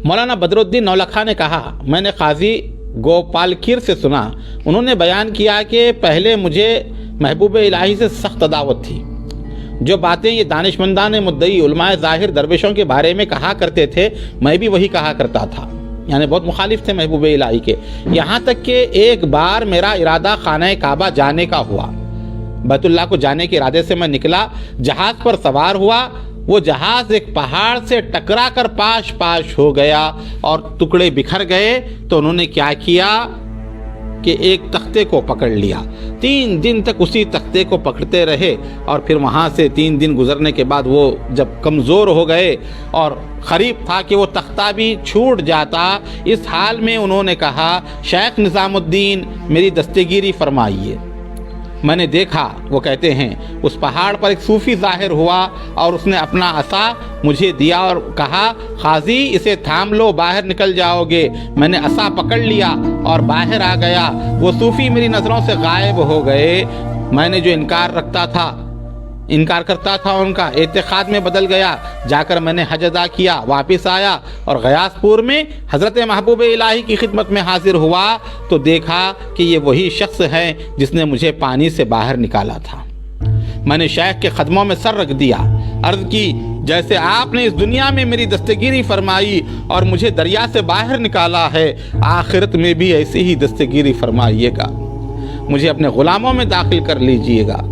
मौलाना बदरुद्दीन नौलखा ने कहा, मैंने काजी गोपालकीर से सुना, उन्होंने बयान किया कि पहले मुझे महबूब इलाही से सख्त अदावत थी। जो बातें ये दानिशमंदान मुद्दई उलमाए ज़ाहिर दरवेशों के बारे में कहा करते थे, मैं भी वही कहा करता था। यानी बहुत मुखालिफ थे महबूब इलाही के। यहाँ तक कि एक बार मेरा इरादा खाना काबा जाने का हुआ। बैतुल्लाह को जाने के इरादे से मैं निकला, जहाज़ पर सवार हुआ। वो जहाज़ एक पहाड़ से टकरा कर पाश पाश हो गया और टुकड़े बिखर गए। तो उन्होंने क्या किया कि एक तख्ते को पकड़ लिया। 3 दिन तक उसी तख्ते को पकड़ते रहे और फिर वहाँ से 3 दिन गुजरने के बाद वो जब कमज़ोर हो गए और क़रीब था कि वो तख्ता भी छूट जाता, इस हाल में उन्होंने कहा, शेख निज़ामुद्दीन मेरी दस्तगीरी फरमाइए। मैंने देखा, वो कहते हैं, उस पहाड़ पर एक सूफ़ी ज़ाहिर हुआ और उसने अपना असा मुझे दिया और कहा, काजी इसे थाम लो, बाहर निकल जाओगे। मैंने असा पकड़ लिया और बाहर आ गया। वो सूफ़ी मेरी नज़रों से गायब हो गए। मैंने जो इनकार करता था उनका एतिक़ाद में बदल गया। जाकर मैंने हज अदा किया, वापस आया और गयासपुर में हज़रत महबूब इलाही की खिदमत में हाजिर हुआ तो देखा कि ये वही शख्स है जिसने मुझे पानी से बाहर निकाला था। मैंने शेख के कदमों में सर रख दिया, अर्ज़ की, जैसे आपने इस दुनिया में मेरी दस्तगीरी फरमाई और मुझे दरिया से बाहर निकाला है, आखिरत में भी ऐसी ही दस्तगीरी फरमाइएगा। मुझे अपने ग़ुलामों में दाखिल कर लीजिएगा।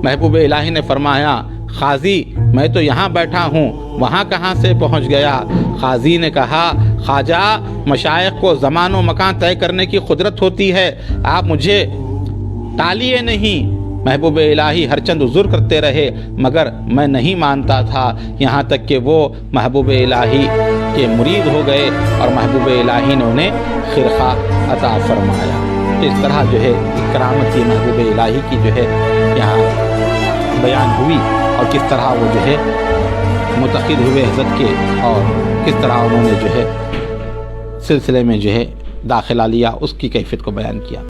महबूब इलाही ने फरमाया, काजी मैं तो यहाँ बैठा हूँ, वहाँ कहाँ से पहुँच गया? काजी ने कहा, ख्वाजा मशाइख को ज़मान व मकान तय करने की कुदरत होती है, आप मुझे टालिए नहीं। महबूब इलाही हर चंद उज़ुर करते रहे मगर मैं नहीं मानता था, यहाँ तक कि वो महबूब इलाही के मुरीद हो गए और महबूब इलाही ने उन्हें खिरखा अता फरमाया। तो इस तरह जो है करामत ये महबूब इलाही की जो है यहाँ बयान हुई और किस तरह वो जो है मुतक़िद हुए हज़रत के और किस तरह उन्होंने जो है सिलसिले में जो है दाखिला लिया, उसकी कैफियत को बयान किया।